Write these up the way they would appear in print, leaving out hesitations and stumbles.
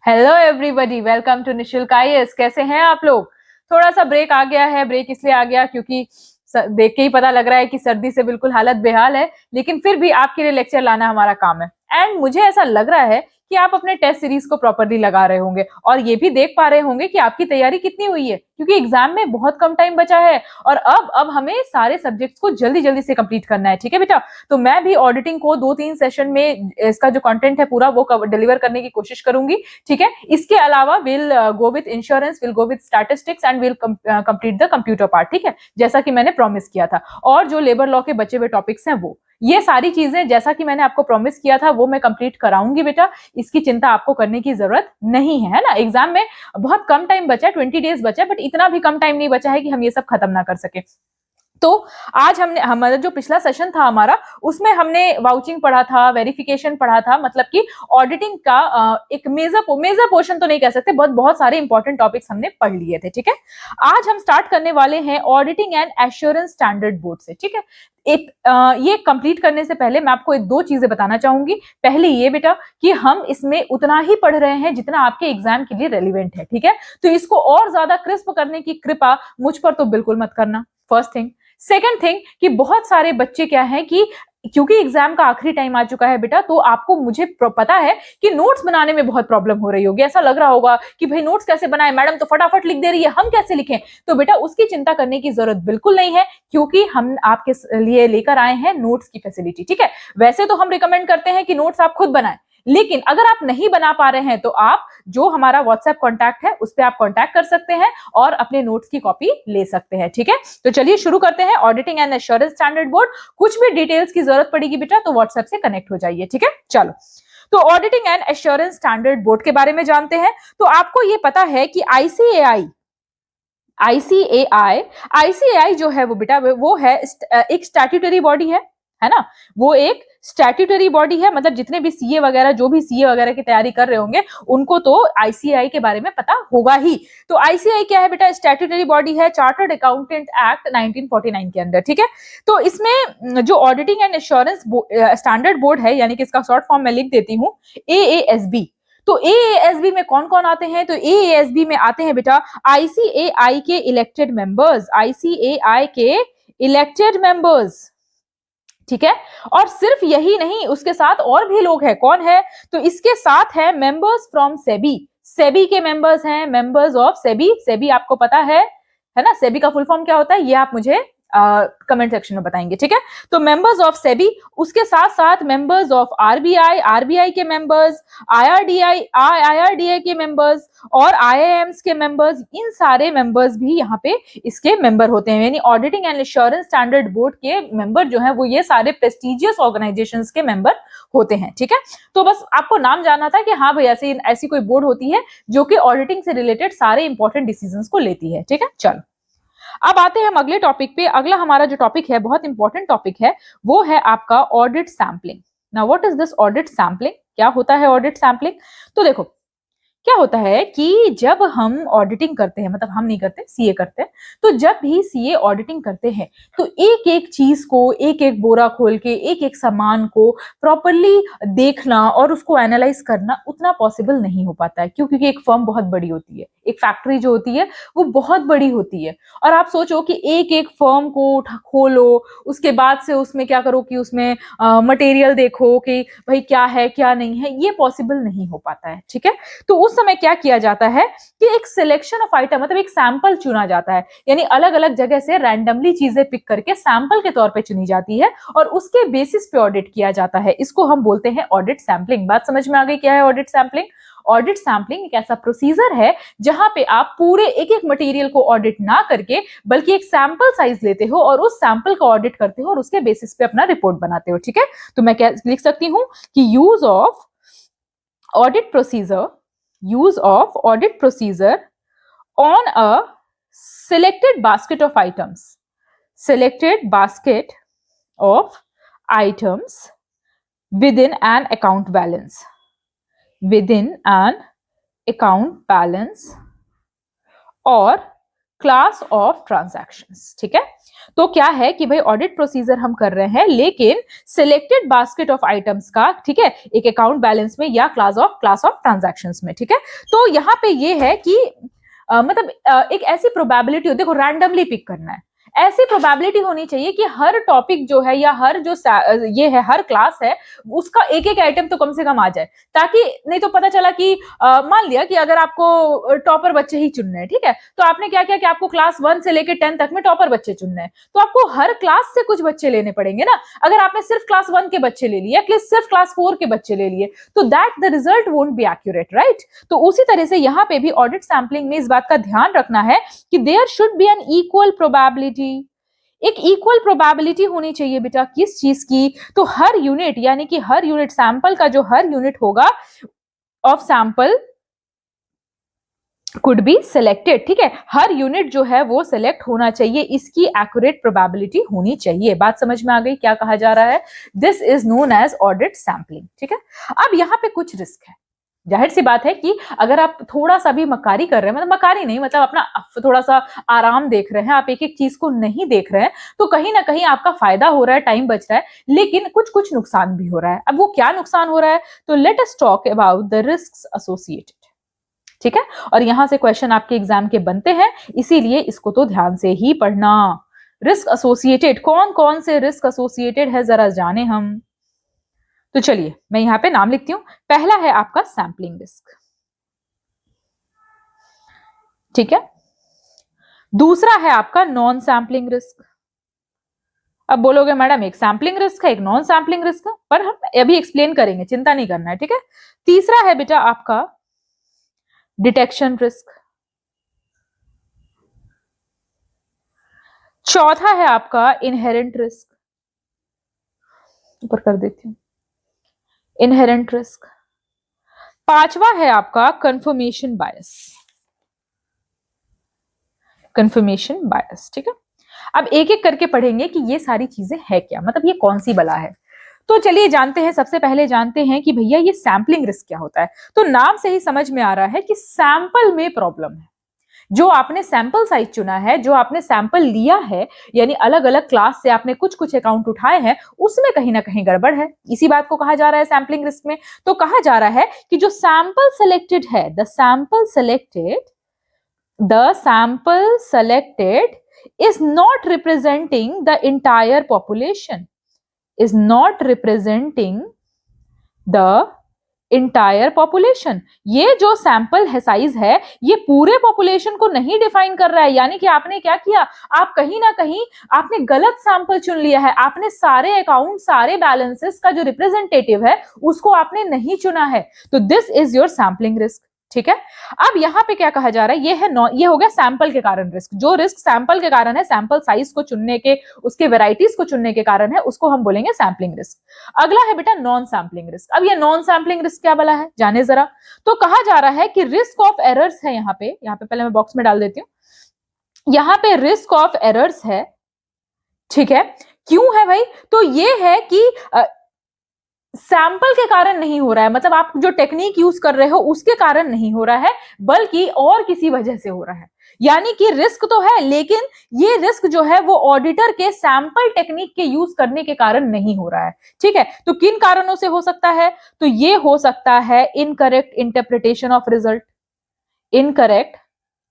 Hello everybody, welcome to निशुल्क IAS. कैसे हैं आप लोग? थोड़ा सा ब्रेक आ गया है। ब्रेक इसलिए आ गया क्योंकि देख के ही पता लग रहा है कि सर्दी से बिल्कुल हालत बेहाल है, लेकिन फिर भी आपके लिए लेक्चर लाना हमारा काम है। एंड मुझे ऐसा लग रहा है कि आप अपने टेस्ट सीरीज को प्रॉपरली लगा रहे होंगे और ये भी देख पा रहे होंगे कि आपकी तैयारी कितनी हुई है, क्योंकि एग्जाम में बहुत कम टाइम बचा है और अब हमें सारे सब्जेक्ट्स को जल्दी जल्दी से कंप्लीट करना है। ठीक है बेटा, तो मैं भी ऑडिटिंग को 2-3 सेशन में इसका जो कंटेंट है पूरा वो डिलीवर करने की कोशिश करूंगी। ठीक है, इसके अलावा will go with insurance, will go with statistics and will complete the computer part. ठीक है, जैसा कि मैंने प्रॉमिस किया था। और जो लेबर लॉ के बचे हुए टॉपिक्स हैं वो ये सारी चीजें जैसा कि मैंने आपको प्रॉमिस किया था वो मैं कंप्लीट कराऊंगी बेटा। इसकी चिंता आपको करने की जरूरत नहीं है ना। एग्जाम में बहुत कम टाइम बचा है, 20 डेज बचा है, बट इतना भी कम टाइम नहीं बचा है कि हम ये सब खत्म ना कर सके। तो आज हमने हमारा जो पिछला सेशन था हमारा, उसमें हमने वाउचिंग पढ़ा था, वेरिफिकेशन पढ़ा था, मतलब कि ऑडिटिंग का एक मेजर पोर्शन तो नहीं कह सकते, बहुत बहुत सारे इंपॉर्टेंट टॉपिक्स हमने पढ़ लिए थे। ठीक है, आज हम स्टार्ट करने वाले हैं auditing and assurance standard board से। ठीक है, एक ये कंप्लीट करने से पहले मैं आपको दो चीजें बताना चाहूंगी। पहले ये बेटा कि हम इसमें उतना ही पढ़ रहे हैं जितना आपके एग्जाम के लिए रेलिवेंट है। ठीक है, तो इसको और ज्यादा क्रिस्प करने की कृपा मुझ पर तो बिल्कुल मत करना, फर्स्ट थिंग। सेकंड थिंग कि बहुत सारे बच्चे क्या है कि क्योंकि एग्जाम का आखिरी टाइम आ चुका है बेटा, तो आपको मुझे पता है कि नोट्स बनाने में बहुत प्रॉब्लम हो रही होगी। ऐसा लग रहा होगा कि भाई नोट्स कैसे बनाए, मैडम तो फटाफट लिख दे रही है, हम कैसे लिखें? तो बेटा उसकी चिंता करने की जरूरत बिल्कुल नहीं है, क्योंकि हम आपके लिए लेकर आए हैं नोट्स की फैसिलिटी। ठीक है, वैसे तो हम रिकमेंड करते हैं कि नोट्स आप खुद बनाएं, लेकिन अगर आप नहीं बना पा रहे हैं तो आप जो हमारा व्हाट्सएप कॉन्टैक्ट है उस पर आप कॉन्टैक्ट कर सकते हैं और अपने नोट्स की कॉपी ले सकते हैं। ठीक है, तो चलिए शुरू करते हैं auditing and assurance standard board. कुछ भी डिटेल्स की जरूरत पड़ेगी बेटा तो व्हाट्सएप से कनेक्ट हो जाइए। ठीक है, चलो तो auditing and assurance standard board के बारे में जानते हैं। तो आपको ये पता है कि आईसीएआई आईसीएआई आईसीएआई जो है वो बेटा वो है एक स्टैट्यूटरी बॉडी है ना। वो एक स्टैट्यूटरी बॉडी है, मतलब जितने भी सीए वगैरह जो भी सीए वगैरह की तैयारी कर रहे होंगे उनको तो आईसीएआई के बारे में पता होगा ही। तो आईसीएआई क्या है बेटा? स्टैट्यूटरी बॉडी है, चार्टर्ड अकाउंटेंट एक्ट 1949 के अंदर। ठीक है, तो इसमें जो auditing and assurance standard board है, यानी कि इसका शॉर्ट फॉर्म मैं लिख देती हूँ, एएएसबी। तो एएएसबी में कौन कौन आते हैं? तो एएएसबी में आते हैं बेटा आईसीएआई के इलेक्टेड मेंबर्स, आईसीएआई के इलेक्टेड मेंबर्स। ठीक है, और सिर्फ यही नहीं, उसके साथ और भी लोग हैं। कौन है? तो इसके साथ है मेंबर्स फ्रॉम सेबी। सेबी के मेंबर्स हैं, मेंबर्स ऑफ सेबी। सेबी आपको पता है ना? सेबी का फुल फॉर्म क्या होता है ये आप मुझे कमेंट सेक्शन में बताएंगे। ठीक है, तो मेंबर्स ऑफ सेबी, उसके साथ साथ मेंबर्स ऑफ आरबीआई, आरबीआई के मेंबर्स, आईआरडीआई के मेंबर्स और आईआईएम्स के मेंबर्स, इन सारे मेंबर्स भी यहाँ पे इसके मेंबर होते हैं। यानी auditing and assurance standard board के मेंबर जो है वो ये सारे प्रेस्टिजियस ऑर्गेनाइजेशंस के मेंबर होते हैं। ठीक है, तो बस आपको नाम जानना था कि हाँ भाई ऐसी कोई बोर्ड होती है जो कि ऑडिटिंग से रिलेटेड सारे इंपॉर्टेंट डिसीजंस को लेती है। ठीक है, चलो अब आते हैं हम अगले टॉपिक पे। अगला हमारा जो टॉपिक है बहुत इंपॉर्टेंट टॉपिक है, वो है आपका audit sampling. Now what is this audit sampling? क्या होता है ऑडिट सैंपलिंग? तो देखो क्या होता है कि जब हम ऑडिटिंग करते हैं, मतलब हम नहीं करते, सीए करते हैं, तो जब भी सीए ऑडिटिंग करते हैं तो एक एक चीज को, एक एक बोरा खोल के, एक एक सामान को प्रॉपरली देखना और उसको एनालाइज करना उतना पॉसिबल नहीं हो पाता है। क्यों? क्योंकि एक फर्म बहुत बड़ी होती है, एक फैक्ट्री जो होती है वो बहुत बड़ी होती है। और आप सोचो कि एक एक फर्म को खोलो, उसके बाद से उसमें क्या करो कि उसमें मटेरियल देखो कि भाई क्या है क्या नहीं है, ये पॉसिबल नहीं हो पाता है। ठीक है, तो उस समय क्या किया जाता है कि एक सिलेक्शन ऑफ आइटम, मतलब एक सैंपल चुना जाता है, यानी अलग अलग जगह से रैंडमली चीजें पिक करके सैंपल के तौर पे चुनी जाती है और उसके बेसिस पे ऑडिट किया जाता है। इसको हम बोलते हैं ऑडिट सैंपलिंग। बात समझ में आ गई क्या है ऑडिट सैंपलिंग? ऑडिट सैंपलिंग एक ऐसा प्रोसीजर है जहां पे आप पूरे एक एक मटेरियल को ऑडिट ना करके बल्कि एक सैंपल साइज लेते हो और उस सैंपल को ऑडिट करते हो और उसके बेसिस पे अपना रिपोर्ट बनाते हो। ठीक है, तो मैं क्या लिख सकती हूं कि use of audit procedure, use of audit procedure on a selected basket of items, selected basket of items within an account balance, within an account balance or class of transactions. ठीक है, तो क्या है कि भाई ऑडिट प्रोसीजर हम कर रहे हैं लेकिन सिलेक्टेड बास्केट ऑफ आइटम्स का, ठीक है, एक अकाउंट बैलेंस में या क्लास ऑफ ट्रांजैक्शंस में। ठीक है, तो यहां पे ये है कि मतलब एक ऐसी प्रोबेबिलिटी हो, देखो रैंडमली पिक करना है, ऐसी प्रोबेबिलिटी होनी चाहिए कि हर टॉपिक जो है या हर जो ये है हर क्लास है उसका एक एक आइटम तो कम से कम आ जाए, ताकि नहीं तो पता चला कि मान लिया कि अगर आपको टॉपर बच्चे ही चुनने हैं, ठीक है, तो आपने क्या किया कि आपको क्लास 1 से लेकर 10 तक में टॉपर बच्चे चुनने हैं, तो आपको हर क्लास से कुछ बच्चे लेने पड़ेंगे ना। अगर आपने सिर्फ क्लास 1 के बच्चे ले लिए, सिर्फ क्लास 4 के बच्चे ले लिए, तो that the result won't be accurate, right. तो उसी तरह से यहाँ पे भी ऑडिट सैंपलिंग में इस बात का ध्यान रखना है कि there should be an equal probability, एक इक्वल प्रोबेबिलिटी होनी चाहिए बेटा किस चीज की, तो हर यूनिट यानी कि हर यूनिट सैंपल का जो हर यूनिट होगा of sample could be selected. ठीक है, हर यूनिट जो है वो सिलेक्ट होना चाहिए, इसकी एक्यूरेट प्रोबेबिलिटी होनी चाहिए। बात समझ में आ गई क्या कहा जा रहा है? This is known as audit sampling. ठीक है, अब यहां पे कुछ रिस्क है। जाहिर सी बात है कि अगर आप थोड़ा सा भी मक्कारी कर रहे हैं, मतलब मक्कारी नहीं, मतलब अपना थोड़ा सा आराम देख रहे हैं, आप एक एक चीज को नहीं देख रहे हैं, तो कहीं ना कहीं आपका फायदा हो रहा है, टाइम बच रहा है, लेकिन कुछ कुछ नुकसान भी हो रहा है। अब वो क्या नुकसान हो रहा है, तो late us talk about the risks associated. ठीक है, और यहां से क्वेश्चन आपके एग्जाम के बनते हैं, इसीलिए इसको तो ध्यान से ही पढ़ना। रिस्क एसोसिएटेड, कौन कौन से रिस्क एसोसिएटेड है जरा जाने हम। तो चलिए मैं यहां पे नाम लिखती हूं। पहला है आपका सैंपलिंग रिस्क, ठीक है। दूसरा है आपका नॉन सैंपलिंग रिस्क। अब बोलोगे मैडम एक सैंपलिंग रिस्क है एक नॉन सैंपलिंग रिस्क है, पर हम अभी एक्सप्लेन करेंगे, चिंता नहीं करना है, ठीक है। तीसरा है बेटा आपका डिटेक्शन रिस्क। चौथा है आपका इनहेरेंट रिस्क, ऊपर कर देती हूं, इनहेरेंट रिस्क। पांचवा है आपका कंफर्मेशन बायस, कंफर्मेशन बायस, ठीक है। अब एक एक करके पढ़ेंगे कि ये सारी चीजें है क्या, मतलब ये कौन सी बला है। तो चलिए जानते हैं, सबसे पहले जानते हैं कि भैया ये सैंपलिंग रिस्क क्या होता है। तो नाम से ही समझ में आ रहा है कि सैंपल में प्रॉब्लम है। जो आपने सैंपल साइज चुना है, जो आपने सैंपल लिया है, यानी अलग अलग क्लास से आपने कुछ कुछ अकाउंट उठाए हैं, उसमें कहीं ना कहीं गड़बड़ है। इसी बात को कहा जा रहा है सैंपलिंग रिस्क में। तो कहा जा रहा है कि जो सैंपल सेलेक्टेड है, the sample selected is not representing the entire population, is not representing the entire population. ये जो सैंपल है साइज है, ये पूरे पॉपुलेशन को नहीं डिफाइन कर रहा है। यानी कि आपने क्या किया, आप कहीं ना कहीं आपने गलत सैंपल चुन लिया है। आपने सारे अकाउंट, सारे बैलेंसेस का जो रिप्रेजेंटेटिव है उसको आपने नहीं चुना है। तो this is your sampling risk, ठीक है। अब यहां पे क्या कहा जा रहा है, ये हो गया सैंपल के कारण रिस्क। जो रिस्क सैंपल के कारण है, सैंपल साइज को चुनने के, उसके वेराइटीज को चुनने के कारण है, उसको हम बोलेंगे सैंपलिंग रिस्क। अगला है बेटा नॉन सैंपलिंग रिस्क। अब ये नॉन सैंपलिंग रिस्क क्या वाला है, जाने जरा। तो कहा जा रहा है कि रिस्क ऑफ एरर्स है। यहां पे पहले मैं बॉक्स में डाल देती हूं, यहां पे रिस्क ऑफ एरर्स है, ठीक है। क्यों है भाई, तो ये है कि सैंपल के कारण नहीं हो रहा है, मतलब आप जो टेक्निक यूज कर रहे हो उसके कारण नहीं हो रहा है, बल्कि और किसी वजह से हो रहा है। यानी कि रिस्क तो है, लेकिन ये रिस्क जो है वो ऑडिटर के सैंपल टेक्निक के यूज करने के कारण नहीं हो रहा है, ठीक है। तो किन कारणों से हो सकता है, तो ये हो सकता है incorrect interpretation of result, incorrect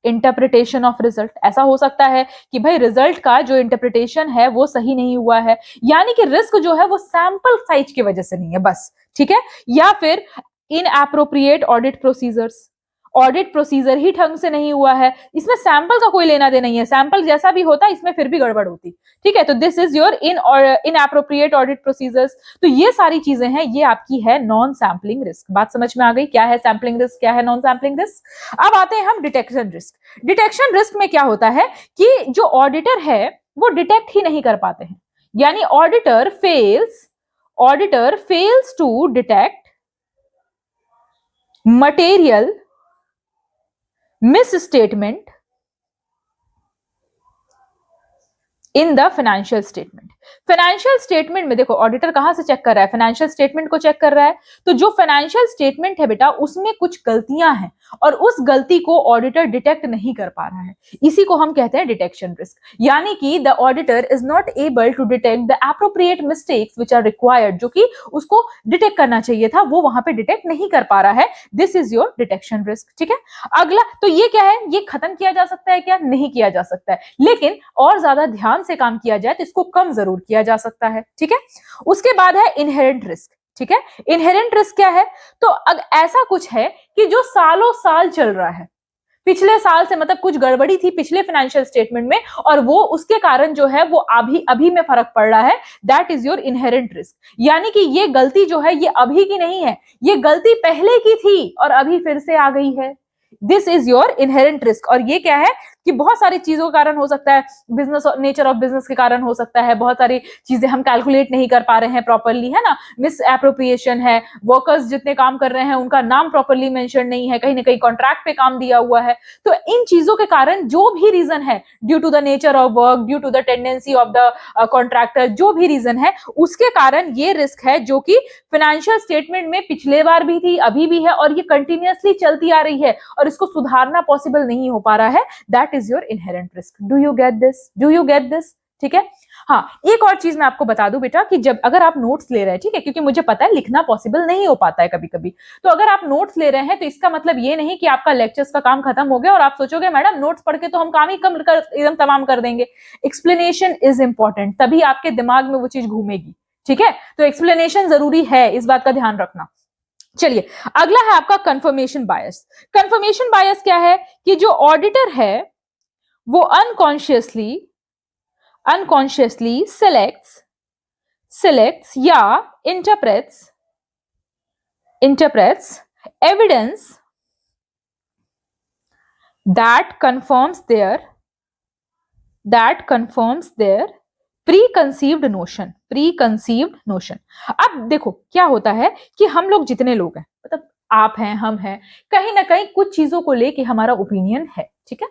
interpretation of result. ऐसा हो सकता है कि भाई रिजल्ट का जो इंटरप्रिटेशन है वो सही नहीं हुआ है, यानी कि रिस्क जो है वो सैंपल साइज की वजह से नहीं है बस, ठीक है। या फिर inappropriate audit procedures, audit procedure ही ढंग से नहीं हुआ है। इसमें सैंपल का कोई लेना देना नहीं है, सैंपल जैसा भी होता इसमें फिर भी गड़बड़ होती, ठीक है। तो this is your inappropriate audit procedures. तो ये सारी चीजें हैं, ये आपकी है नॉन सैंपलिंग रिस्क। बात समझ में आ गई, क्या है सैंपलिंग रिस्क, क्या है नॉन सैंपलिंग रिस्क। अब आते हैं हम डिटेक्शन रिस्क। डिटेक्शन रिस्क में क्या होता है कि जो ऑडिटर है वो डिटेक्ट ही नहीं कर पाते हैं, यानी auditor fails to detect material misstatement in the financial statement. Financial statement में देखो ऑडिटर कहां से चेक कर रहा है, फाइनेंशियल स्टेटमेंट को चेक कर रहा है। तो जो फाइनेंशियल स्टेटमेंट है बेटा उसमें कुछ गलतियां हैं, और उस गलती को ऑडिटर डिटेक्ट नहीं कर पा रहा है, इसी को हम कहते हैं डिटेक्शन रिस्क। यानी कि the auditor is not able to detect the appropriate mistakes which are required, जो कि उसको डिटेक्ट करना चाहिए था वो वहां पे डिटेक्ट नहीं कर पा रहा है। This is your detection risk. ठीक है, अगला तो ये क्या है, ये खत्म किया जा सकता है क्या? नहीं किया जा सकता है, लेकिन और ज्यादा ध्यान से काम किया जाए तो इसको कम जरूर किया जा सकता है। ठीक है, उसके बाद है इनहेरेंट रिस्क। ठीक है, इनहेरेंट रिस्क क्या है? तो ऐसा कुछ है कि जो सालों साल चल रहा है, पिछले साल से मतलब कुछ गड़बड़ी थी पिछले फाइनेंशियल स्टेटमेंट में और वो उसके कारण जो है वो अभी अभी में फर्क पड़ रहा है, that is your inherent risk. यानी कि ये गलती जो है ये अभी की नहीं है, ये गलती पहले की थी और अभी फिर से आ गई है। This is your inherent risk. और ये क्या है कि बहुत सारी चीजों के कारण हो सकता है, बिजनेस नेचर ऑफ बिजनेस के कारण हो सकता है, बहुत सारी चीजें हम कैलकुलेट नहीं कर पा रहे हैं प्रॉपरली, है ना, मिस एप्रोप्रिएशन है, वर्कर्स जितने काम कर रहे हैं उनका नाम प्रॉपरली मेंशन नहीं है, कहीं ना कहीं कॉन्ट्रैक्ट पे काम दिया हुआ है। तो इन चीजों के कारण जो भी रीजन है, due to the nature of work, due to the tendency of the contractor, जो भी रीजन है उसके कारण ये रिस्क है जो कि फाइनेंशियल स्टेटमेंट में पिछले बार भी थी, अभी भी है और ये कंटिन्यूअसली चलती आ रही है और इसको सुधारना पॉसिबल नहीं हो पा रहा है। That is your inherent risk. Do you get this? Do you get this? ठीक है, हाँ, एक और चीज मैं आपको बता दूं बेटा कि जब अगर आप नोट्स ले रहे हैं, ठीक है, क्योंकि मुझे पता है लिखना पॉसिबल नहीं हो पाता है कभी कभी, तो अगर आप नोट्स ले रहे हैं तो इसका मतलब ये नहीं कि आपका लेक्चर्स का काम खत्म हो गया और आप सोचोगे मैडम नोट्स पढ़ के तो हम काम ही कम कर एकदम तमाम कर देंगे। एक्सप्लेनेशन इज इंपॉर्टेंट, तभी आपके दिमाग में वो चीज घूमेगी। ठीक है, तो एक्सप्लेनेशन जरूरी है, इस बात का ध्यान रखना। चलिए, अगला है आपका कंफर्मेशन बायस। कंफर्मेशन बायस क्या है कि जो ऑडिटर है वो अनकॉन्शियसली selects या interprets evidence that confirms their preconceived notion। अब देखो क्या होता है कि हम लोग जितने लोग हैं, मतलब आप हैं, हम हैं, कहीं ना कहीं कुछ चीजों को लेके हमारा ओपिनियन है। ठीक है,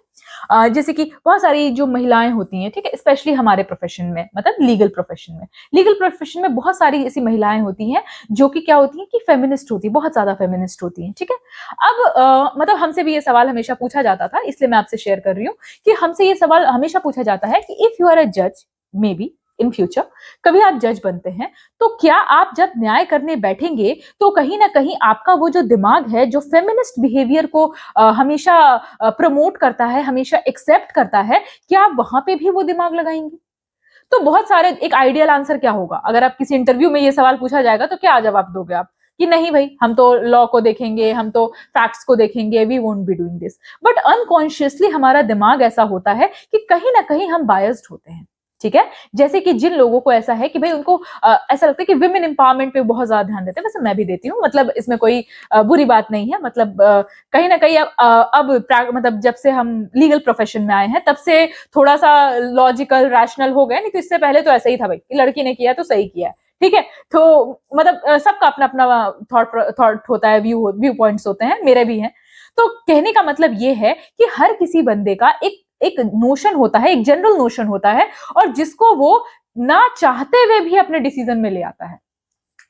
जैसे कि बहुत सारी जो महिलाएं होती हैं, ठीक है, स्पेशली हमारे प्रोफेशन में, मतलब लीगल प्रोफेशन में बहुत सारी ऐसी महिलाएं होती हैं जो कि क्या होती हैं कि फेमिनिस्ट होती है, बहुत ज्यादा फेमिनिस्ट होती हैं। ठीक है, अब मतलब हमसे भी ये सवाल हमेशा पूछा जाता था, इसलिए मैं आपसे शेयर कर रही हूँ कि हमसे ये सवाल हमेशा पूछा जाता है कि इफ यू आर अ जज, मे बी इन फ्यूचर कभी आप जज बनते हैं, तो क्या आप जब न्याय करने बैठेंगे तो कहीं ना कहीं आपका वो जो दिमाग है जो फेमिनिस्ट बिहेवियर को हमेशा प्रमोट करता है, हमेशा एक्सेप्ट करता है, क्या आप वहां पे भी वो दिमाग लगाएंगे? तो बहुत सारे, एक आइडियल आंसर क्या होगा अगर आप किसी इंटरव्यू में ये सवाल पूछा जाएगा तो क्या जवाब दोगे आप? कि नहीं भाई, हम तो लॉ को देखेंगे, हम तो फैक्ट्स को देखेंगे, we won't be doing this. But unconsciously हमारा दिमाग ऐसा होता है कि कहीं ना कहीं हम बायस्ड होते हैं। ठीक है, जैसे कि जिन लोगों को ऐसा है कि भाई उनको ऐसा लगता है कि विमेन एम्पावरमेंट पे बहुत ज्यादा ध्यान देते हैं, वैसे मैं भी देती हूँ, मतलब इसमें कोई बुरी बात नहीं है, मतलब कहीं ना कहीं अब मतलब जब से हम लीगल प्रोफेशन में आए हैं तब से थोड़ा सा लॉजिकल रैशनल हो गए, नहीं तो इससे पहले तो ऐसा ही था भाई, लड़की ने किया तो सही किया है। ठीक है, तो मतलब सबका अपना अपना थॉट होता है, व्यू पॉइंट्स होते हैं, मेरे भी हैं। तो कहने का मतलब ये है कि हर किसी बंदे का एक नोशन होता है, एक जनरल नोशन होता है, और जिसको वो ना चाहते हुए भी अपने डिसीजन में ले आता है।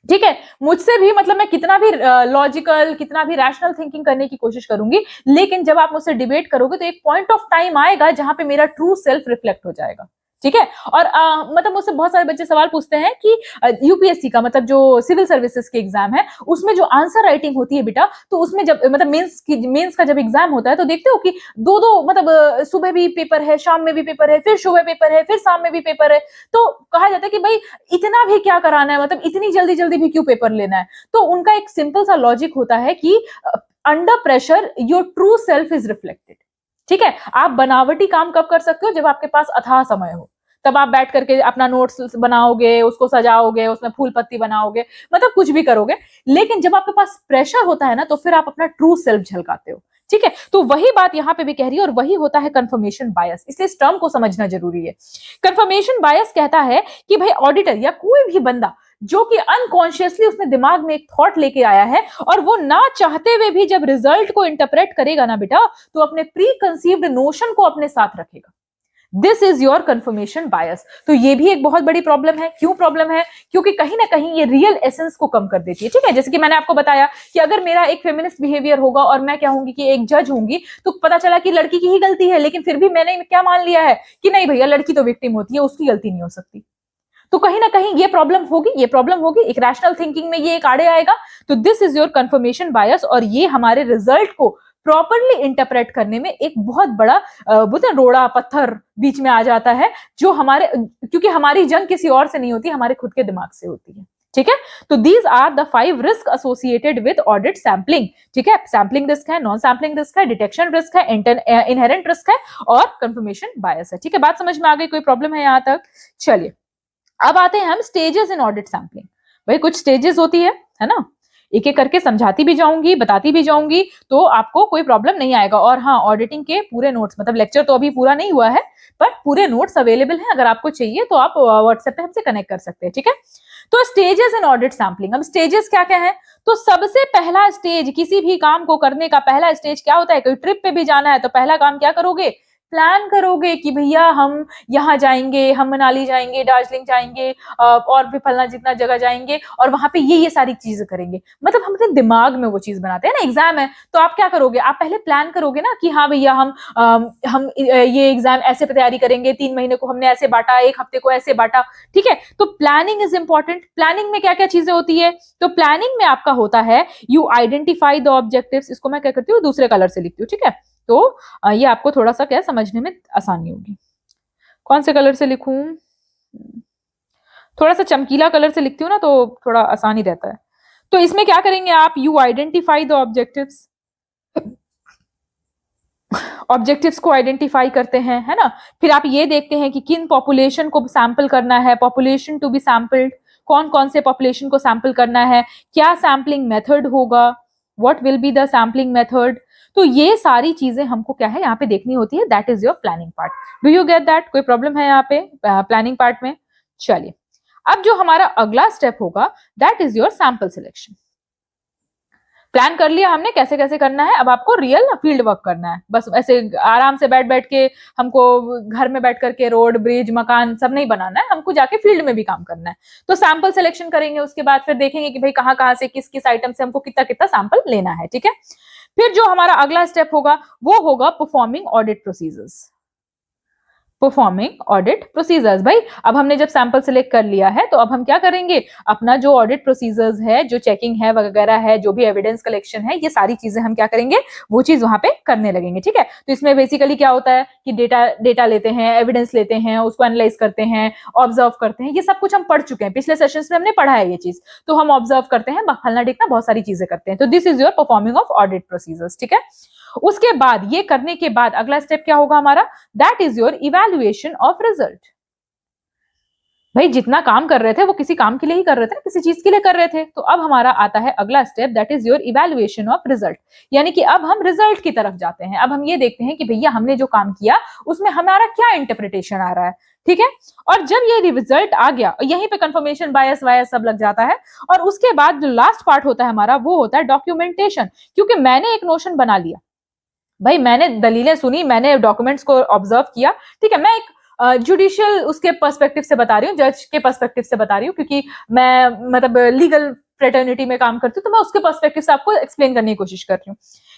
ठीक है, मुझसे भी मतलब मैं कितना भी लॉजिकल, कितना भी रैशनल थिंकिंग करने की कोशिश करूंगी, लेकिन जब आप मुझसे डिबेट करोगे तो एक पॉइंट ऑफ टाइम आएगा जहां पे मेरा ट्रू सेल्फ रिफ्लेक्ट हो जाएगा। ठीक है, और मतलब मुझसे बहुत सारे बच्चे सवाल पूछते हैं कि यूपीएससी का, मतलब जो सिविल सर्विसेज के एग्जाम है, उसमें जो आंसर राइटिंग होती है बेटा, तो उसमें जब मतलब मेंस का जब एग्जाम होता है तो देखते हो कि दो मतलब सुबह भी पेपर है, शाम में भी पेपर है, फिर सुबह पेपर है, फिर शाम में भी पेपर है। तो कहा जाता है कि भाई इतना भी क्या कराना है, मतलब इतनी जल्दी जल्दी भी क्यों पेपर लेना है? तो उनका एक सिंपल सा लॉजिक होता है कि under pressure your true self is reflected. ठीक है, आप बनावटी काम कब कर सकते हो? जब आपके पास अथाह समय हो, तब आप बैठ करके अपना नोट्स बनाओगे, उसको सजाओगे, उसमें फूल पत्ती बनाओगे, मतलब कुछ भी करोगे। लेकिन जब आपके पास प्रेशर होता है ना, तो फिर आप अपना ट्रू सेल्फ झलकाते हो। ठीक है, तो वही बात यहां पे भी कह रही है, और वही होता है कंफर्मेशन बायस, इसलिए इस टर्म को समझना जरूरी है। कंफर्मेशन बायस कहता है कि भाई ऑडिटर या कोई भी बंदा जो कि अनकॉन्शियसली उसने दिमाग में एक थॉट लेके आया है, और वो ना चाहते हुए भी जब रिजल्ट को इंटरप्रेट करेगा ना बेटा, तो अपने प्री कंसीव्ड नोशन को अपने साथ रखेगा। This is your confirmation bias. तो ये भी एक बहुत बड़ी प्रॉब्लम है। क्यों प्रॉब्लम है? क्योंकि कहीं ना कहीं ये रियल एसेंस को कम कर देती है। ठीक है, जैसे कि मैंने आपको बताया कि अगर मेरा एक फेमिनिस्ट बिहेवियर होगा और मैं क्या होंगी कि एक जज होंगी, तो पता चला कि लड़की की ही गलती है, लेकिन फिर भी मैंने क्या मान लिया है कि नहीं भैया लड़की तो विक्टिम होती है, उसकी गलती नहीं हो सकती। तो कहीं ना कहीं ये प्रॉब्लम होगी, एक रैशनल थिंकिंग में ये एक आड़े आएगा। तो this is your confirmation bias, और ये हमारे रिजल्ट को प्रॉपरली इंटरप्रेट करने में एक बहुत बड़ा बोलते रोड़ा पत्थर बीच में आ जाता है, जो क्योंकि हमारी जंग किसी और से नहीं होती, हमारे खुद के दिमाग से होती है। ठीक है, तो these are the 5 risk associated with audit sampling. ठीक है, सैम्पलिंग रिस्क है, नॉन सैम्पलिंग रिस्क है, डिटेक्शन रिस्क है, इनहेरेंट रिस्क है और कंफर्मेशन बायस है। ठीक है, बात समझ में आ गई? कोई प्रॉब्लम है यहां तक? चलिए अब आते हैं हम स्टेजेस इन ऑडिट सैम्पलिंग। भाई कुछ स्टेजेस होती है ना, एक एक करके समझाती भी जाऊंगी, बताती भी जाऊंगी, तो आपको कोई प्रॉब्लम नहीं आएगा। और हाँ, ऑडिटिंग के पूरे नोट्स, मतलब लेक्चर तो अभी पूरा नहीं हुआ है, बट पूरे नोट्स अवेलेबल हैं। अगर आपको चाहिए तो आप व्हाट्सएप पे हमसे कनेक्ट कर सकते हैं। ठीक है, तो स्टेजेस इन ऑडिट सैम्पलिंग। अब स्टेजेस क्या क्या है? तो सबसे पहला स्टेज, किसी भी काम को करने का पहला स्टेज क्या होता है? कोई ट्रिप पे भी जाना है तो पहला काम क्या करोगे? प्लान करोगे कि भैया हम यहाँ जाएंगे, हम मनाली जाएंगे, दार्जिलिंग जाएंगे, और भी फलना जितना जगह जाएंगे, और वहां पे ये सारी चीजें करेंगे। मतलब हम अपने दिमाग में वो चीज बनाते हैं ना। एग्जाम है तो आप क्या करोगे? आप पहले प्लान करोगे ना कि हाँ भैया हम ये एग्जाम ऐसे तैयारी करेंगे, 3 महीने को हमने ऐसे बांटा, 1 हफ्ते को ऐसे बांटा। ठीक है, तो प्लानिंग इज इंपॉर्टेंट। प्लानिंग में क्या क्या चीजें होती है? तो प्लानिंग में आपका होता है यू आइडेंटिफाई द ऑब्जेक्टिव्स। इसको मैं क्या करती हूँ, दूसरे कलर से लिखती हूँ। ठीक है, तो ये आपको थोड़ा सा क्या समझने में आसानी होगी। कौन से कलर से लिखूं? थोड़ा सा चमकीला कलर से लिखती हूँ ना, तो थोड़ा आसानी रहता है। तो इसमें क्या करेंगे आप? You identify the objectives. Objectives को आइडेंटिफाई करते हैं, है ना। फिर आप ये देखते हैं कि किन पॉपुलेशन को सैंपल करना है, पॉपुलेशन टू बी सैंपल्ड, कौन कौन से पॉपुलेशन को सैंपल करना है, क्या सैंपलिंग मेथड होगा, what will be the sampling method. तो ये सारी चीजें हमको क्या है यहाँ पे देखनी होती है। That is your planning part. Do you get that? कोई प्रॉब्लम है यहाँ पे प्लानिंग पार्ट में? चलिए, अब जो हमारा अगला स्टेप होगा that is your sample selection. Plan कर लिया हमने कैसे कैसे करना है, अब आपको रियल फील्ड वर्क करना है। बस ऐसे आराम से बैठ बैठ के हमको घर में बैठ करके रोड ब्रिज मकान सब नहीं बनाना है, हमको जाके फील्ड में भी काम करना है। तो सैंपल सिलेक्शन करेंगे, उसके बाद फिर देखेंगे कि भाई कहाँ कहाँ से किस किस आइटम से हमको कितना कितना सैंपल लेना है। ठीक है, फिर जो हमारा अगला स्टेप होगा वो होगा performing audit procedures. Performing audit procedures. भाई अब हमने जब सैंपल सिलेक्ट कर लिया है तो अब हम क्या करेंगे? अपना जो ऑडिट प्रोसीजर्स है, जो चेकिंग है वगैरह है, जो भी एविडेंस कलेक्शन है, ये सारी चीजें हम क्या करेंगे? वो चीज वहां पे करने लगेंगे। ठीक है, तो इसमें बेसिकली क्या होता है कि डेटा लेते हैं, एविडेंस लेते हैं, उसको एनालाइज करते हैं, ऑब्जर्व करते हैं। ये सब कुछ हम पढ़ चुके हैं, पिछले सेशंस में हमने पढ़ा है ये चीज। तो हम ऑब्जर्व करते हैं, फलना ढिकना बहुत सारी चीजें करते हैं। तो this is your performing of audit procedures. ठीक है, उसके बाद ये करने के बाद अगला स्टेप क्या होगा हमारा? That is your evaluation of result. भाई जितना काम कर रहे थे वो किसी काम के लिए ही कर रहे थे, किसी चीज के लिए कर रहे थे। तो अब हमारा आता है अगला step, that is your evaluation of result. यानी कि अब हम रिजल्ट की तरफ जाते हैं। अब हम ये देखते हैं कि भैया हमने जो काम किया उसमें हमारा क्या इंटरप्रिटेशन आ रहा है। ठीक है, और जब ये रिजल्ट आ गया, यहीं पे कंफर्मेशन बायस वायस सब लग जाता है। और उसके बाद जो लास्ट पार्ट होता है हमारा वो होता है डॉक्यूमेंटेशन। क्योंकि मैंने एक नोशन बना लिया, भाई मैंने दलीलें सुनी, मैंने डॉक्यूमेंट्स को ऑब्जर्व किया। ठीक है, मैं एक जुडिशियल उसके पर्सपेक्टिव से बता रही हूँ, जज के पर्सपेक्टिव से बता रही हूँ, क्योंकि मैं मतलब लीगल फ्रेटर्निटी में काम करती हूँ, तो मैं उसके पर्सपेक्टिव से आपको एक्सप्लेन करने की कोशिश कर रही हूँ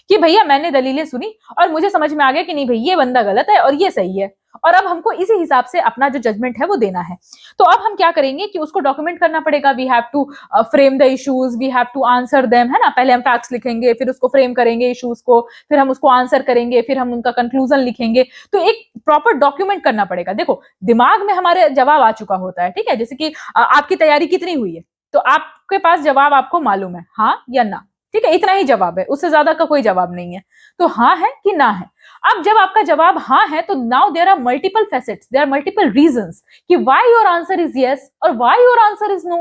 कि भैया मैंने दलीलें सुनी और मुझे समझ में आ गया कि नहीं भाई ये बंदा गलत है और ये सही है, और अब हमको इसी हिसाब से अपना जो जजमेंट है वो देना है। तो अब हम क्या करेंगे कि उसको डॉक्यूमेंट करना पड़ेगा। We have to frame the issues, we have to answer them, है ना। पहले हम फैक्ट्स लिखेंगे, फिर उसको फ्रेम करेंगे इश्यूज को, फिर हम उसको आंसर करेंगे, फिर हम उनका कंक्लूजन लिखेंगे। तो एक प्रॉपर डॉक्यूमेंट करना पड़ेगा। देखो दिमाग में हमारे जवाब आ चुका होता है, ठीक है, जैसे कि आपकी तैयारी कितनी हुई है, तो आपके पास जवाब आपको मालूम है, हाँ या ना। ठीक है, इतना ही जवाब है, उससे ज्यादा का कोई जवाब नहीं है। तो हाँ है कि ना है। अब जब आपका जवाब हाँ है तो now there are multiple facets, there are multiple reasons कि why your answer is yes और why your answer is no.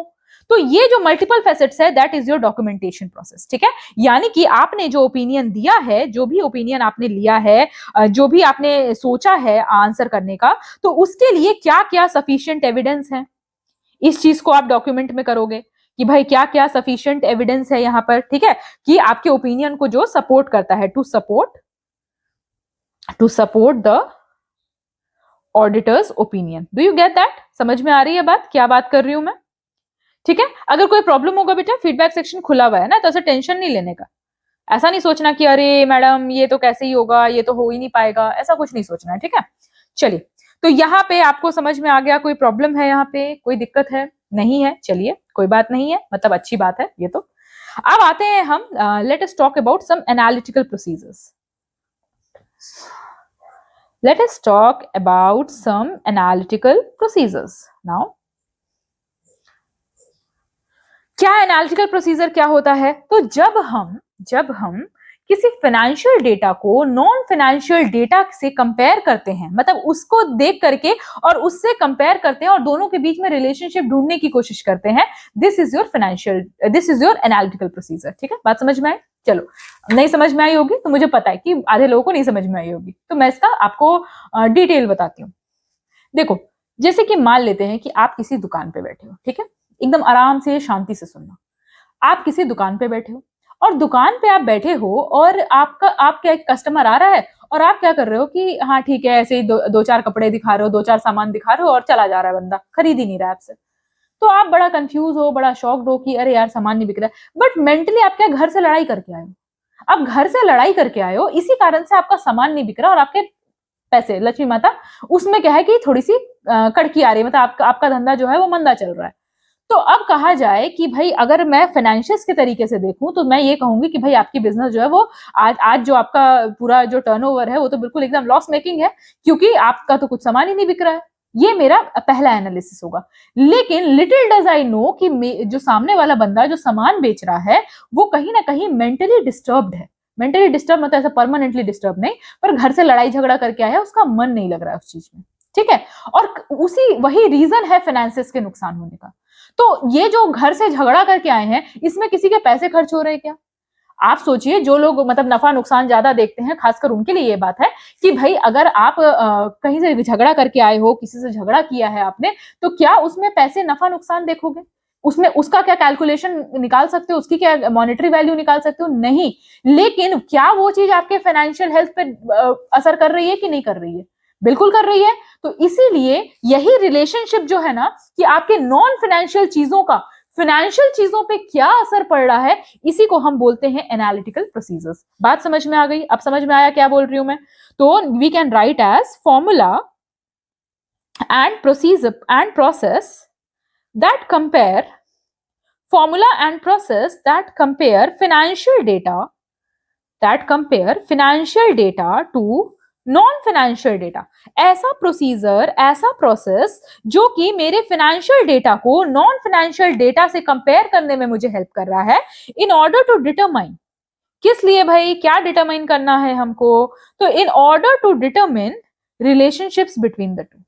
तो ये जो मल्टीपल फैसेट्स है that is your documentation process. ठीक है, यानी कि आपने जो ओपिनियन दिया है, जो भी ओपिनियन आपने लिया है, जो भी आपने सोचा है आंसर करने का, तो उसके लिए क्या क्या सफिशिएंट एविडेंस है, इस चीज को आप डॉक्यूमेंट में करोगे कि भाई क्या क्या सफिशिएंट एविडेंस है यहाँ पर। ठीक है, कि आपके ओपिनियन को जो सपोर्ट करता है, to support the auditor's opinion. Do you get that? समझ में आ रही है बात, क्या बात कर रही हूं मैं? ठीक है, अगर कोई प्रॉब्लम होगा बेटा फीडबैक सेक्शन खुला हुआ है ना, तो ऐसा टेंशन नहीं लेने का। ऐसा नहीं सोचना कि अरे मैडम ये तो कैसे ही होगा, ये तो हो ही नहीं पाएगा, ऐसा कुछ नहीं सोचना है। ठीक है, चलिए, तो यहाँ पे आपको समझ में आ गया, कोई प्रॉब्लम है यहाँ पे, कोई दिक्कत है? नहीं है, चलिए कोई बात नहीं है, मतलब अच्छी बात है ये तो। अब आते हैं हम, let us talk about some analytical procedures. Let us talk about some analytical procedures now. क्या एनालिटिकल प्रोसीजर क्या होता है? तो जब हम किसी फाइनेंशियल डेटा को नॉन फाइनेंशियल डेटा से कंपेयर करते हैं, मतलब उसको देख करके और उससे कंपेयर करते हैं और दोनों के बीच में रिलेशनशिप ढूंढने की कोशिश करते हैं, this is your analytical procedure. ठीक है, बात समझ में आई? चलो, नहीं समझ में आई होगी तो मुझे पता है कि आधे लोगों को नहीं समझ में आई होगी, तो मैं इसका आपको डिटेल बताती हूँ। देखो, जैसे कि मान लेते हैं कि आप किसी दुकान पे बैठे हो, ठीक है, एकदम आराम से शांति से सुनना। आप किसी दुकान पे बैठे हो और दुकान पे आप बैठे हो और आपका एक कस्टमर आ रहा है और आप क्या कर रहे हो कि हाँ ठीक है, ऐसे ही दो चार कपड़े दिखा रहे हो, दो चार सामान दिखा रहे हो और चला जा रहा है बंदा, खरीद ही नहीं रहा है आपसे। तो आप बड़ा कंफ्यूज हो, बड़ा शॉक्ड हो कि अरे यार सामान नहीं बिक रहा है, बट मेंटली आप क्या घर से लड़ाई करके आए हो। आप घर से लड़ाई करके आए हो, इसी कारण से आपका सामान नहीं बिक रहा और आपके पैसे, लक्ष्मी माता, उसमें क्या है कि थोड़ी सी कड़की आ रही है, मतलब आपका धंधा जो है वो मंदा चल रहा है। तो अब कहा जाए कि भाई अगर मैं फाइनेंशियल्स के तरीके से देखूं तो मैं ये कहूंगी कि भाई आपकी बिजनेस जो है वो आज जो आपका पूरा जो टर्नओवर है वो तो बिल्कुल एकदम लॉस मेकिंग है, क्योंकि आपका तो कुछ सामान ही नहीं बिक रहा है। ये मेरा पहला एनालिसिस होगा। लेकिन लिटिल डज आई नो कि जो सामने वाला बंदा जो सामान बेच रहा है वो कहीं ना कहीं मेंटली डिस्टर्ब्ड है। मेंटली डिस्टर्ब मतलब ऐसा परमानेंटली डिस्टर्ब नहीं, पर घर से लड़ाई झगड़ा करके आया है, उसका मन नहीं लग रहा है उस चीज में। ठीक है, और वही रीजन है फाइनेंसेस के नुकसान होने का। तो ये जो घर से झगड़ा करके आए हैं, इसमें किसी के पैसे खर्च हो रहे हैं क्या? आप सोचिए, जो लोग मतलब नफा नुकसान ज्यादा देखते हैं, खासकर उनके लिए ये बात है कि भाई अगर आप कहीं से झगड़ा करके आए हो, किसी से झगड़ा किया है आपने, तो क्या उसमें पैसे नफा नुकसान देखोगे? उसमें उसका क्या कैलकुलेशन निकाल सकते हो, उसकी क्या मॉनेटरी वैल्यू निकाल सकते हो? नहीं। लेकिन क्या वो चीज आपके फाइनेंशियल हेल्थ पे असर कर रही है कि नहीं कर रही है? बिल्कुल कर रही है। तो इसीलिए यही रिलेशनशिप जो है ना, कि आपके नॉन फाइनेंशियल चीजों का फाइनेंशियल चीजों पे क्या असर पड़ रहा है, इसी को हम बोलते हैं एनालिटिकल प्रोसीजर्स। बात समझ में आ गई? अब समझ में आया क्या बोल रही हूं मैं? तो we can write as formula and procedure and process that compare formula and process that compare financial data to non financial data. ऐसा प्रोसीजर, ऐसा प्रोसेस जो कि मेरे फाइनेंशियल डेटा को नॉन फाइनेंशियल डेटा से कंपेयर करने में मुझे हेल्प कर रहा है, इन ऑर्डर टू डिटरमाइन। किस लिए भाई, क्या डिटरमाइन करना है हमको? तो in order to determine relationships between the two,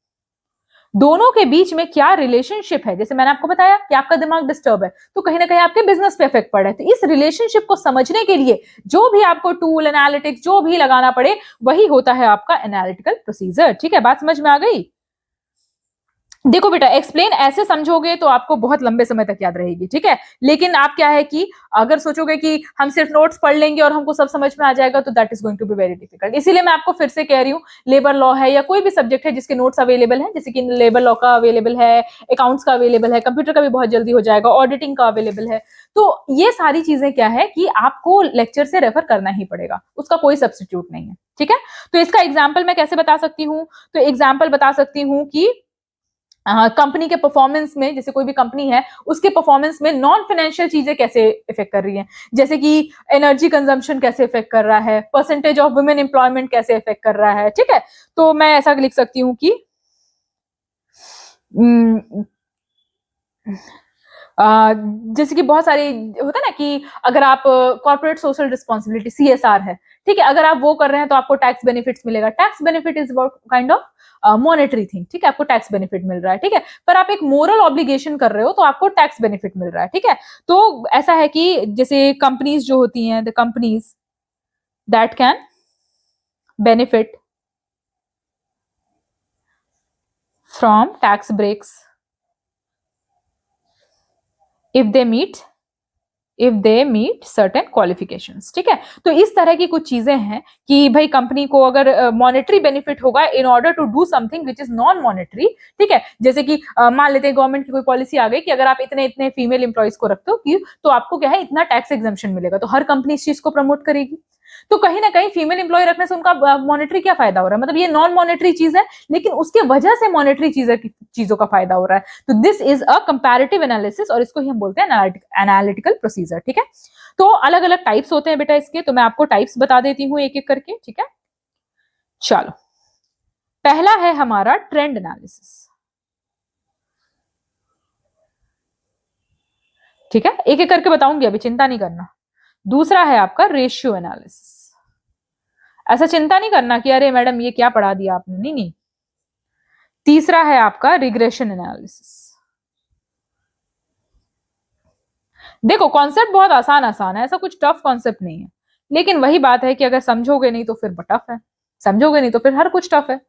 दोनों के बीच में क्या रिलेशनशिप है। जैसे मैंने आपको बताया कि आपका दिमाग डिस्टर्ब है, तो कहीं ना कहीं आपके बिजनेस पे इफेक्ट पड़ रहा है। तो इस रिलेशनशिप को समझने के लिए जो भी आपको टूल, एनालिटिक्स जो भी लगाना पड़े, वही होता है आपका एनालिटिकल प्रोसीजर। ठीक है, बात समझ में आ गई? देखो बेटा, एक्सप्लेन ऐसे समझोगे तो आपको बहुत लंबे समय तक याद रहेगी, ठीक है। लेकिन आप क्या है कि अगर सोचोगे कि हम सिर्फ नोट्स पढ़ लेंगे और हमको सब समझ में आ जाएगा, तो that is going to be very difficult. इसीलिए मैं आपको फिर से कह रही हूँ, लेबर लॉ है या कोई भी सब्जेक्ट है जिसके नोट्स अवेलेबल है, जैसे कि लेबर लॉ का अवेलेबल है, अकाउंट्स का अवेलेबल है, कंप्यूटर का भी बहुत जल्दी हो जाएगा, ऑडिटिंग का अवेलेबल है। तो ये सारी चीजें क्या है कि आपको लेक्चर से रेफर करना ही पड़ेगा, उसका कोई सब्सटीट्यूट नहीं है, ठीक है। तो इसका एग्जाम्पल मैं कैसे बता सकती हूँ? तो एग्जाम्पल बता सकती हूँ कि कंपनी के परफॉर्मेंस में, जैसे कोई भी कंपनी है उसके परफॉर्मेंस में नॉन फाइनेंशियल चीजें कैसे इफेक्ट कर रही हैं, जैसे कि एनर्जी कंजम्पशन कैसे इफेक्ट कर रहा है, परसेंटेज ऑफ वुमेन एम्प्लॉयमेंट कैसे इफेक्ट कर रहा है, ठीक है। तो मैं ऐसा लिख सकती हूँ कि जैसे कि बहुत सारे होता है ना कि अगर आप कॉर्पोरेट सोशल रिस्पॉन्सिबिलिटी CSR है, ठीक है, अगर आप वो कर रहे हैं तो आपको टैक्स बेनिफिट्स मिलेगा। Tax benefit is kind of monetary thing, ठीक है, आपको टैक्स बेनिफिट मिल रहा है, ठीक है। पर आप एक मोरल ऑब्लिगेशन कर रहे हो तो आपको टैक्स बेनिफिट मिल रहा है, ठीक है। तो ऐसा है कि जैसे कंपनीज जो होती हैं, the companies that can benefit from tax breaks if they meet if they meet certain qualifications, ठीक है। तो इस तरह की कुछ चीजें हैं कि भाई कंपनी को अगर मॉनेटरी बेनिफिट होगा in order to do something which is non monetary, ठीक है, जैसे कि मान लेते हैं गवर्नमेंट की कोई पॉलिसी आ गई कि अगर आप इतने इतने फीमेल एम्प्लॉइज को रखते हो तो आपको क्या है इतना टैक्स एग्जम्पशन मिलेगा, तो हर कंपनी इस चीज को प्रमोट करेगी। तो कहीं ना कहीं फीमेल एम्प्लॉय रखने से उनका मॉनेटरी क्या फायदा हो रहा है, मतलब ये नॉन मॉनेटरी चीज है लेकिन उसके वजह से मॉनेटरी चीजों का फायदा हो रहा है। तो this is a comparative analysis और इसको ही हम बोलते हैं एनालिटिकल प्रोसीजर, ठीक है। तो अलग अलग टाइप्स होते हैं बेटा इसके, तो मैं आपको टाइप्स बता देती हूँ एक एक करके, ठीक है। चलो, पहला है हमारा ट्रेंड एनालिसिस, ठीक है, एक एक करके बताऊंगी, अभी चिंता नहीं करना। दूसरा है आपका रेशियो एनालिसिस, ऐसा चिंता नहीं करना कि अरे मैडम ये क्या पढ़ा दिया आपने, नहीं नहीं। तीसरा है आपका रिग्रेशन एनालिसिस। देखो कॉन्सेप्ट बहुत आसान आसान है, ऐसा कुछ टफ कॉन्सेप्ट नहीं है, लेकिन वही बात है कि अगर समझोगे नहीं तो फिर टफ है, समझोगे नहीं तो फिर हर कुछ टफ है,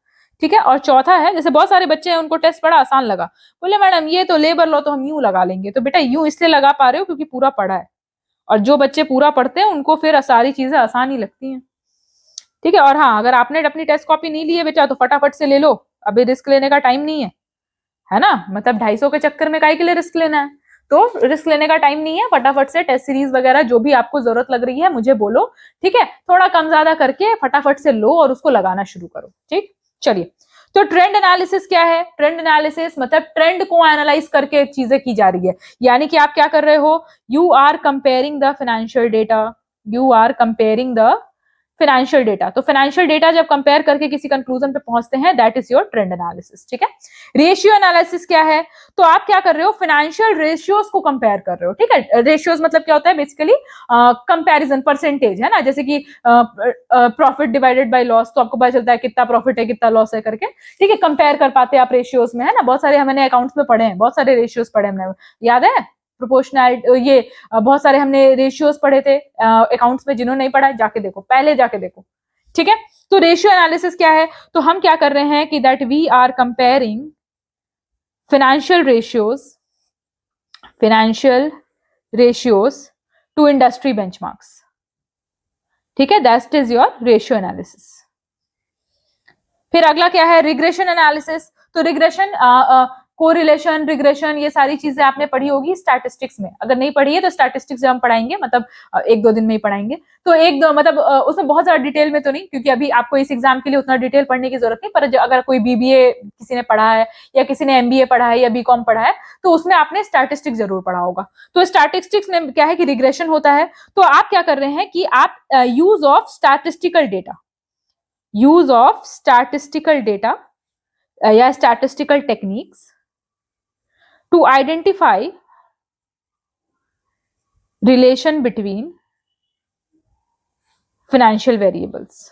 ठीक है। और चौथा है, जैसे बहुत सारे बच्चे हैं उनको टेस्ट बड़ा आसान लगा, बोले मैडम ये तो लेबर लॉ तो हम यूं लगा लेंगे, तो बेटा यूं इसलिए लगा पा रहे हो क्योंकि पूरा पढ़ा है, और जो बच्चे पूरा पढ़ते हैं उनको फिर सारी चीजें आसान ही लगती हैं, ठीक है। और हाँ, अगर आपने अपनी टेस्ट कॉपी नहीं ली है बेटा तो फटाफट से ले लो, अभी रिस्क लेने का टाइम नहीं है ना, मतलब 250 के चक्कर में काहे के लिए रिस्क लेना है, तो रिस्क लेने का टाइम नहीं है, फटाफट से टेस्ट सीरीज वगैरह जो भी आपको जरूरत लग रही है मुझे बोलो, ठीक है, थोड़ा कम ज्यादा करके फटाफट से लो और उसको लगाना शुरू करो, ठीक। चलिए, तो ट्रेंड एनालिसिस क्या है? ट्रेंड एनालिसिस मतलब ट्रेंड को एनालाइज करके चीजें की जा रही है, यानी कि आप क्या कर रहे हो, you are comparing the financial data, you are comparing the financial data. तो फाइनेंशियल डेटा जब कंपेयर करके किसी कंक्लूजन पे पहुंचते हैं, that is your trend analysis, ठीक है। रेशियो एनालिसिस क्या है? तो आप क्या कर रहे हो, फाइनेंशियल रेशियोज को कंपेयर कर रहे हो, ठीक है। रेशियोज मतलब क्या होता है, बेसिकली कंपैरिजन, परसेंटेज, है ना, जैसे कि प्रॉफिट डिवाइडेड बाय लॉस, तो आपको पता चलता है कितना प्रॉफिट है कितना लॉस है करके, ठीक है, कंपेयर कर पाते हैं आप रेशियोज में, है ना। बहुत सारे हमने अकाउंट्स में पढ़े हैं, बहुत सारे रेशियोज पढ़े हमने, याद है, प्रोपोर्शनल, ये बहुत सारे हमने रेशियोज पढ़े थे अकाउंट्स में, जिन्होंने नहीं पढ़ा जाके देखो, पहले जाके देखो, ठीक है। तो रेशियो एनालिसिस क्या है, तो हम क्या कर रहे हैं कि that we are comparing financial ratios to industry benchmarks, ठीक है, that is your ratio analysis. फिर अगला क्या है, रिग्रेशन एनालिसिस। तो रिग्रेशन, कोरिलेशन, रिग्रेशन, ये सारी चीजें आपने पढ़ी होगी स्टैटिस्टिक्स में, अगर नहीं पढ़ी है तो स्टैटिस्टिक्स जब हम पढ़ाएंगे, मतलब एक दो दिन में ही पढ़ाएंगे, तो एक दो मतलब उसमें बहुत ज्यादा डिटेल में तो नहीं, क्योंकि अभी आपको इस एग्जाम के लिए उतना डिटेल पढ़ने की जरूरत नहीं, पर अगर कोई बीबीए किसी ने पढ़ा है या किसी ने एमबीए पढ़ा है या बीकॉम पढ़ा है तो उसमें आपने स्टैटिस्टिक्स जरूर पढ़ा होगा। तो स्टैटिस्टिक्स में क्या है कि रिग्रेशन होता है, तो आप क्या कर रहे हैं कि आप यूज ऑफ स्टैटिस्टिकल डेटा या statistical techniques to identify relation between financial variables,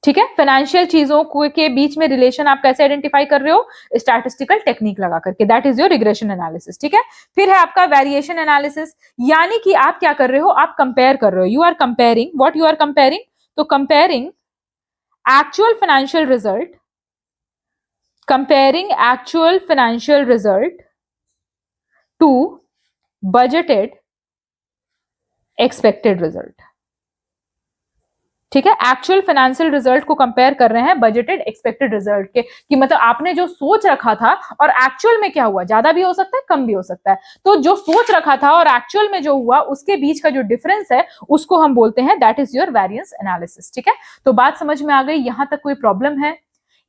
ठीक है। फाइनेंशियल चीजों के बीच में रिलेशन आप कैसे आइडेंटिफाई कर रहे हो, स्टैटिस्टिकल टेक्निक लगा करके, that is your regression analysis, ठीक है। फिर है आपका वेरिएशन एनालिसिस, यानी कि आप क्या कर रहे हो, आप कंपेयर कर रहे हो, you are comparing, what you are comparing, तो comparing actual financial result, comparing actual financial result to budgeted expected result, ठीक है। एक्चुअल फाइनेंशियल रिजल्ट को कंपेयर कर रहे हैं बजटेड एक्सपेक्टेड रिजल्ट के, कि मतलब आपने जो सोच रखा था और एक्चुअल में क्या हुआ, ज्यादा भी हो सकता है कम भी हो सकता है, तो जो सोच रखा था और एक्चुअल में जो हुआ उसके बीच का जो डिफरेंस है उसको हम बोलते हैं that is your variance analysis, ठीक है। तो बात समझ में आ गई, यहां तक कोई प्रॉब्लम है?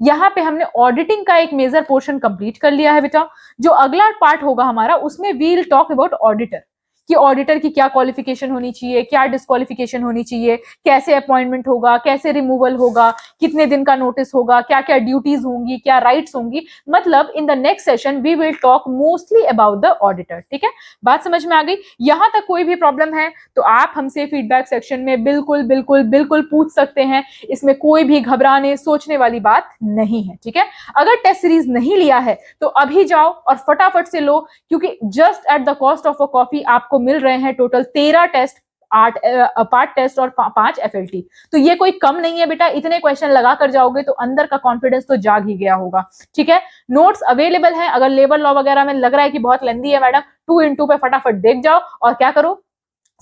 यहाँ पे हमने ऑडिटिंग का एक मेजर पोर्शन कंप्लीट कर लिया है बेटा। जो अगला पार्ट होगा हमारा, उसमें we will talk about auditor, कि ऑडिटर की क्या क्वालिफिकेशन होनी चाहिए, क्या डिस्क्वालिफिकेशन होनी चाहिए, कैसे अपॉइंटमेंट होगा, कैसे रिमूवल होगा, कितने दिन का नोटिस होगा, क्या क्या ड्यूटीज होंगी, क्या राइट्स होंगी, मतलब in the next session we will talk mostly about the auditor, ठीक है। बात समझ में आ गई? यहां तक कोई भी प्रॉब्लम है तो आप हमसे फीडबैक सेक्शन में बिल्कुल बिल्कुल बिल्कुल पूछ सकते हैं, इसमें कोई भी घबराने सोचने वाली बात नहीं है, ठीक है। अगर टेस्ट सीरीज नहीं लिया है तो अभी जाओ और फटाफट से लो, क्योंकि just at the cost of a coffee आपको मिल रहे हैं टोटल 13 टेस्ट 8 पार्ट टेस्ट और 5 FLT। तो ये कोई कम नहीं है बेटा, इतने क्वेश्चन लगा कर जाओगे तो अंदर का कॉन्फिडेंस तो जाग ही गया होगा। ठीक है, नोट्स अवेलेबल है, अगर लेबर लॉ वगैरह में लग रहा है कि बहुत लेंदी है मैडम, 2 × पे फटाफट देख जाओ और क्या करो,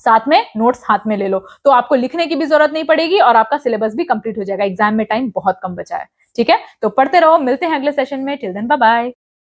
साथ में नोट्स हाथ में ले लो, तो आपको लिखने की भी जरूरत नहीं पड़ेगी और आपका सिलेबस भी कंप्लीट हो जाएगा। एग्जाम में टाइम बहुत कम बचा है। ठीक है, तो पढ़ते रहो, मिलते हैं अगले सेशन में। Till then bye bye.